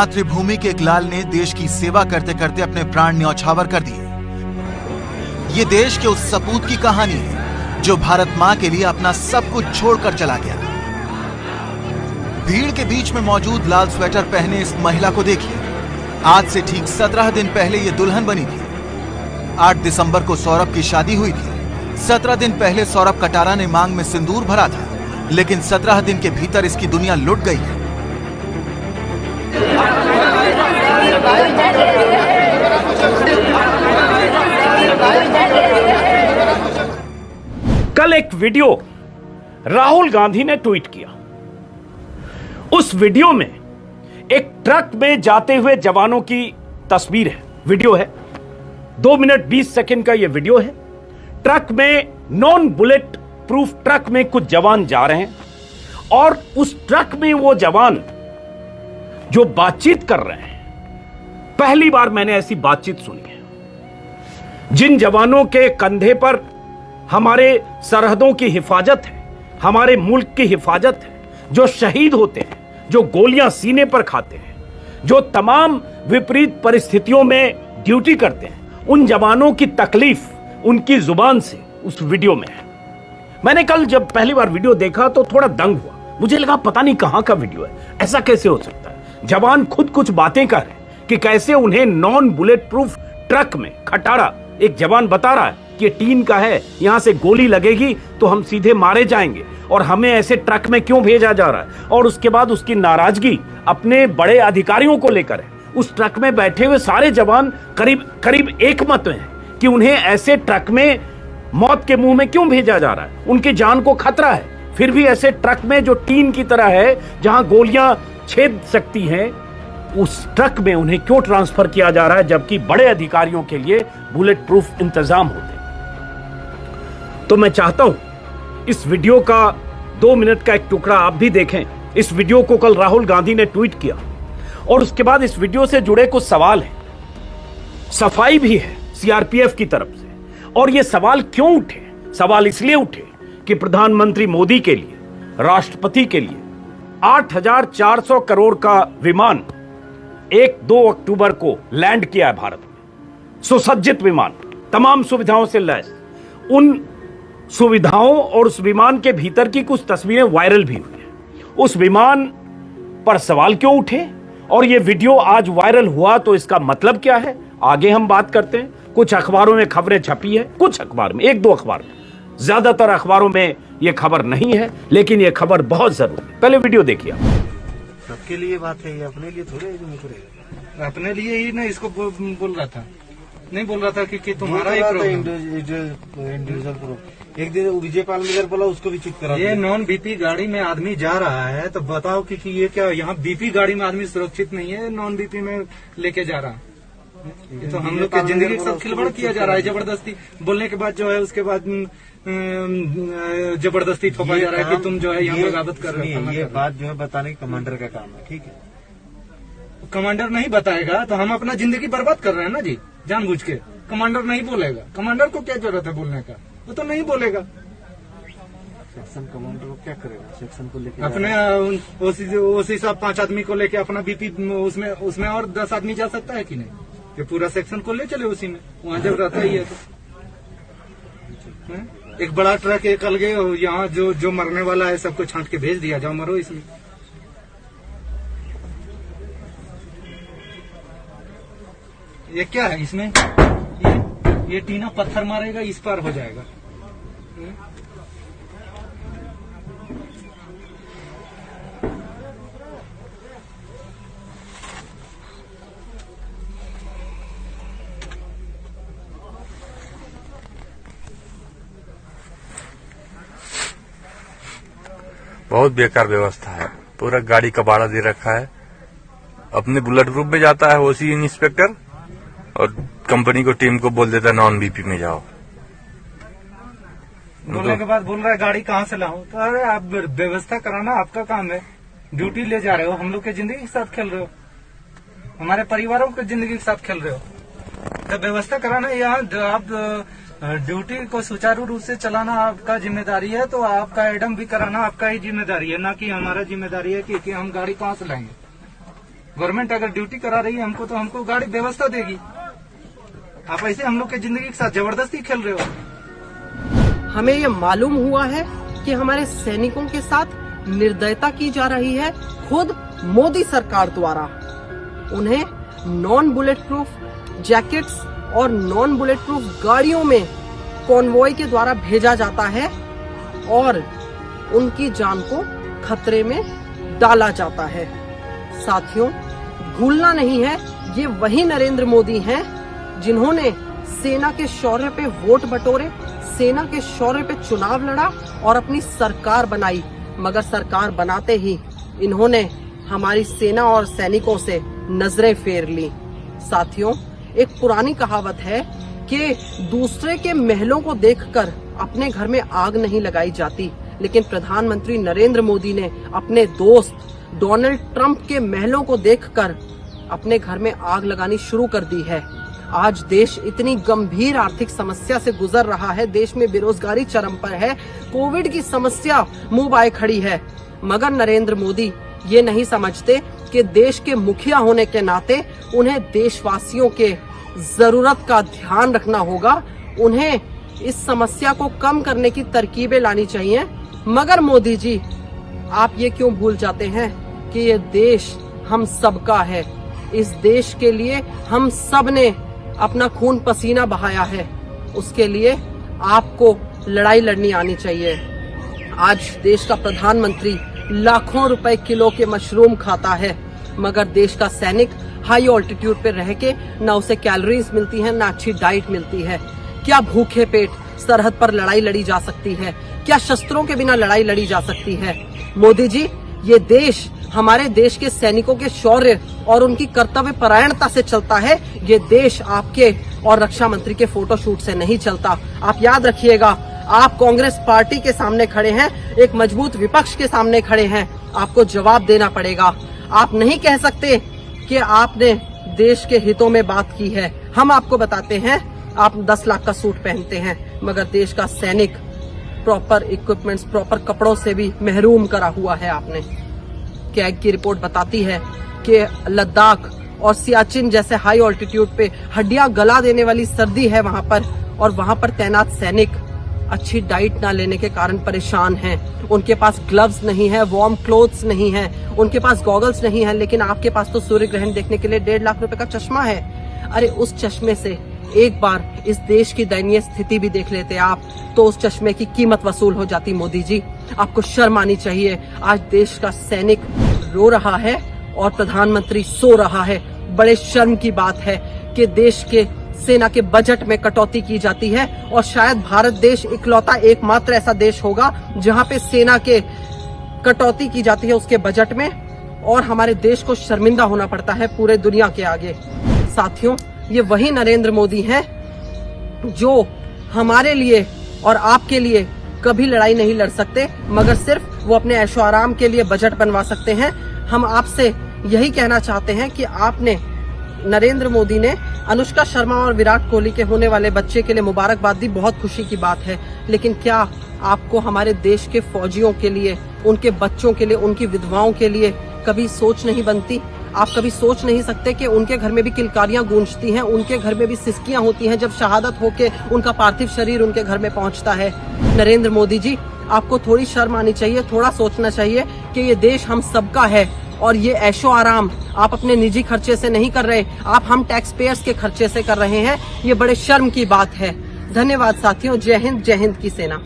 मातृभूमि के एक लाल ने देश की सेवा करते करते अपने प्राण न्यौछावर कर दिए। ये देश के उस सपूत की कहानी है जो भारत मां के लिए अपना सब कुछ छोड़कर चला गया। भीड़ के बीच में मौजूद लाल स्वेटर पहने इस महिला को देखिए। आज से ठीक 17 दिन पहले ये दुल्हन बनी थी। 8 दिसंबर को सौरभ की शादी हुई थी। 17 दिन पहले सौरभ कटारा ने मांग में सिंदूर भरा था, लेकिन 17 दिन के भीतर इसकी दुनिया लुट गई है। कल एक वीडियो राहुल गांधी ने ट्वीट किया। उस वीडियो में एक ट्रक में जाते हुए जवानों की तस्वीर है, वीडियो है। 2 मिनट 20 सेकंड का यह वीडियो है। ट्रक में नॉन बुलेट प्रूफ ट्रक में कुछ जवान जा रहे हैं और उस ट्रक में वो जवान जो बातचीत कर रहे हैं, पहली बार मैंने ऐसी बातचीत सुनी है। जिन जवानों के कंधे पर हमारे सरहदों की हिफाजत है, हमारे मुल्क की हिफाजत है, जो शहीद होते हैं, जो गोलियां सीने पर खाते हैं, जो तमाम विपरीत परिस्थितियों में ड्यूटी करते हैं, उन जवानों की तकलीफ उनकी जुबान से उस वीडियो में है। मैंने कल जब पहली बार वीडियो देखा तो थोड़ा दंग हुआ। मुझे लगा पता नहीं कहां का वीडियो है, ऐसा कैसे हो सकता है। जवान खुद कुछ बातें कर रहे हैं कि कैसे उन्हें नॉन बुलेट प्रूफ ट्रक में खटारा, एक जवान बता रहा है कि ये टीन का है, यहां से गोली लगेगी तो हम सीधे मारे जाएंगे और हमें ऐसे ट्रक में क्यों भेजा जा रहा है। और उसके बाद उसकी नाराजगी अपने बड़े अधिकारियों को लेकर है। उस ट्रक में बैठे हुए सारे जवान करीब एक मत में हैं कि उन्हें ऐसे ट्रक में मौत के मुंह में क्यों भेजा जा रहा है। उनकी जान को खतरा है, फिर भी ऐसे ट्रक में जो टीन की तरह है, जहां गोलियां छेद सकती हैं, उस ट्रक में उन्हें क्यों ट्रांसफर किया जा रहा है, जबकि बड़े अधिकारियों के लिए बुलेट प्रूफ इंतजाम होते। तो मैं चाहता हूं इस वीडियो का 2 मिनट का एक टुकड़ा आप भी देखें। इस वीडियो को कल राहुल गांधी ने ट्वीट किया और उसके बाद इस वीडियो से जुड़े कुछ सवाल हैं, सफाई भी है सीआरपीएफ की तरफ से। और ये सवाल क्यों उठे? सवाल इसलिए उठे कि प्रधानमंत्री मोदी के लिए, राष्ट्रपति के लिए 8,400 करोड़ का विमान 1-2 अक्टूबर को लैंड किया है भारत में। सुसज्जित विमान, तमाम सुविधाओं से लैस। उन सुविधाओं और उस विमान के भीतर की कुछ तस्वीरें वायरल भी हुई हैं। उस विमान पर सवाल क्यों उठे और यह वीडियो आज वायरल हुआ, तो इसका मतलब क्या है, आगे हम बात करते हैं। कुछ अखबारों में खबरें छपी है, कुछ अखबार में, 1-2 अखबार में, ज्यादातर अखबारों में यह खबर नहीं है, लेकिन यह खबर बहुत जरूरी है। पहले वीडियो देखिए। सबके लिए बात है, ये अपने लिए थोड़े, अपने लिए ही ना। इसको बोल रहा था, नहीं बोल रहा था कि तुम्हारा ही इंडिविजुअल प्रूफ। एक दिन विजय पालमेकर बोला, उसको भी चुप करा। ये नॉन बीपी गाड़ी में आदमी जा रहा है, तो बताओ कि ये क्या, यहाँ बीपी गाड़ी में आदमी सुरक्षित नहीं है, नॉन बीपी में लेके जा रहा है। ये तो हम लोग की जिंदगी के साथ खिलवाड़ किया जा रहा है। जबरदस्ती बोलने के बाद जो है, उसके बाद जबरदस्ती थोपा जा रहा है कि तुम जो है यहाँ बगावत कर रहे हो। ये बात जो है बताने की कमांडर का काम है, ठीक है। कमांडर नहीं बताएगा तो हम अपना जिंदगी बर्बाद कर रहे हैं ना जी, जानबूझ के। कमांडर नहीं बोलेगा, कमांडर को क्या जरूरत है बोलने का, वो तो नहीं बोलेगा। सेक्शन कमांडर को क्या करेगा, सेक्शन को लेकर अपने ओसी साहब 5 आदमी को लेके अपना बीपी उसमें और 10 आदमी जा सकता है कि नहीं, कि पूरा सेक्शन को ले चले उसी में, वहाँ जब रहता ही है तो। एक बड़ा ट्रक एक अलगे, यहाँ जो मरने वाला है सबको छांट के भेज दिया, जाओ मरो इसमें। ये क्या है इसमें, ये टीना पत्थर मारेगा, इस पार हो जाएगा। बहुत बेकार व्यवस्था है, पूरा गाड़ी का भाड़ा दे रखा है। अपने बुलेट प्रूफ में जाता है ओसी इंस्पेक्टर और कंपनी को टीम को बोल देता है नॉन बीपी में जाओ। बोलने के बाद बोल रहा है गाड़ी कहाँ से लाऊं। तो अरे आप व्यवस्था कराना आपका काम है, ड्यूटी ले जा रहे हो, हम लोग की जिंदगी के साथ खेल रहे हो, हमारे परिवारों की जिंदगी के साथ खेल रहे हो। तो व्यवस्था कराना, यहाँ आप ड्यूटी को सुचारू रूप से चलाना आपका जिम्मेदारी है, तो आपका एडम भी कराना आपका ही जिम्मेदारी है, ना कि हमारा जिम्मेदारी है कि हम गाड़ी कहाँ से लाएंगे। गवर्नमेंट अगर ड्यूटी करा रही है हमको तो हमको गाड़ी व्यवस्था देगी। आप ऐसे हम लोग की जिंदगी के साथ जबरदस्ती खेल रहे हो। हमें ये मालूम हुआ है कि हमारे सैनिकों के साथ निर्दयता की जा रही है खुद मोदी सरकार द्वारा। उन्हें नॉन बुलेट प्रूफ जैकेट्स और नॉन बुलेट प्रूफ गाड़ियों में कॉन्वॉय के द्वारा भेजा जाता है और उनकी जान को खतरे में डाला जाता है। साथियों, भूलना नहीं है, ये वही नरेंद्र मोदी हैं जिन्होंने सेना के शौर्य पे वोट बटोरे, सेना के शौर्य पे चुनाव लड़ा और अपनी सरकार बनाई। मगर सरकार बनाते ही इन्होंने हमारी सेना और सैनिकों से नजरें फेर ली। साथियों, एक पुरानी कहावत है कि दूसरे के महलों को देखकर अपने घर में आग नहीं लगाई जाती, लेकिन प्रधानमंत्री नरेंद्र मोदी ने अपने दोस्त डोनाल्ड ट्रंप के महलों को देखकर अपने घर में आग लगानी शुरू कर दी है। आज देश इतनी गंभीर आर्थिक समस्या से गुजर रहा है, देश में बेरोजगारी चरम पर है, कोविड की समस्या मुंह बाए खड़ी है, मगर नरेंद्र मोदी ये नहीं समझते कि देश के मुखिया होने के नाते उन्हें देशवासियों के जरूरत का ध्यान रखना होगा। उन्हें इस समस्या को कम करने की तरकीबें लानी चाहिए। मगर मोदी जी, आप ये क्यों भूल जाते हैं कि ये देश हम सबका है। इस देश के लिए हम सब ने अपना खून पसीना बहाया है, उसके लिए आपको लड़ाई लड़नी आनी चाहिए। आज देश का प्रधानमंत्री लाखों रुपए किलो के मशरूम खाता है, मगर देश का सैनिक हाई ऑल्टीट्यूड पे रह के ना उसे कैलोरीज मिलती है, ना अच्छी डाइट मिलती है। क्या भूखे पेट सरहद पर लड़ाई लड़ी जा सकती है? क्या शस्त्रों के बिना लड़ाई लड़ी जा सकती है? मोदी जी, ये देश हमारे देश के सैनिकों के शौर्य और उनकी कर्तव्य परायणता से चलता है। ये देश आपके और रक्षा मंत्री के फोटोशूट से नहीं चलता। आप याद रखिएगा, आप कांग्रेस पार्टी के सामने खड़े हैं, एक मजबूत विपक्ष के सामने खड़े हैं, आपको जवाब देना पड़ेगा। आप नहीं कह सकते कि आपने देश के हितों में बात की है। हम आपको बताते हैं, आप 10 लाख का सूट पहनते हैं, मगर देश का सैनिक प्रॉपर इक्विपमेंट्स, प्रॉपर कपड़ों से भी महरूम करा हुआ है आपने। कैग की रिपोर्ट बताती है कि लद्दाख और सियाचिन जैसे हाई ऑल्टीट्यूड पे हड्डियां गला देने वाली सर्दी है वहां पर, और वहां पर तैनात सैनिक अच्छी डाइट ना लेने के कारण परेशान हैं। उनके पास ग्लव्स नहीं है, वार्म क्लोथ्स नहीं है, उनके पास गॉगल्स नहीं है, लेकिन आपके पास तो सूर्य ग्रहण देखने के लिए 1.5 लाख रुपए का चश्मा है। अरे उस चश्मे से एक बार इस देश की दयनीय स्थिति भी देख लेते आप, तो उस चश्मे की कीमत वसूल हो जाती। मोदी जी, आपको शर्म आनी चाहिए। आज देश का सैनिक रो रहा है और प्रधानमंत्री सो रहा है। बड़े शर्म की बात है कि देश के सेना के बजट में कटौती की जाती है, और शायद भारत देश इकलौता एकमात्र ऐसा देश होगा जहां पे सेना के कटौती की जाती है उसके बजट में, और हमारे देश को शर्मिंदा होना पड़ता है पूरे दुनिया के आगे। साथियों, ये वही नरेंद्र मोदी हैं जो हमारे लिए और आपके लिए कभी लड़ाई नहीं लड़ सकते, मगर सिर्फ वो अपने ऐशो आराम के लिए बजट बनवा सकते हैं। हम आपसे यही कहना चाहते हैं कि आपने, नरेंद्र मोदी ने अनुष्का शर्मा और विराट कोहली के होने वाले बच्चे के लिए मुबारकबाद दी, बहुत खुशी की बात है, लेकिन क्या आपको हमारे देश के फौजियों के लिए, उनके बच्चों के लिए, उनकी विधवाओं के लिए कभी सोच नहीं बनती? आप कभी सोच नहीं सकते कि उनके घर में भी किलकारियां गूंजती हैं, उनके घर में भी सिसकियां होती हैं जब शहादत होके उनका पार्थिव शरीर उनके घर में पहुंचता है? नरेंद्र मोदी जी, आपको थोड़ी शर्म आनी चाहिए, थोड़ा सोचना चाहिए कि ये देश हम सबका है, और ये ऐशो आराम आप अपने निजी खर्चे से नहीं कर रहे, आप हम टैक्स पेयर्स के खर्चे से कर रहे हैं। ये बड़े शर्म की बात है। धन्यवाद साथियों। जय हिंद की सेना।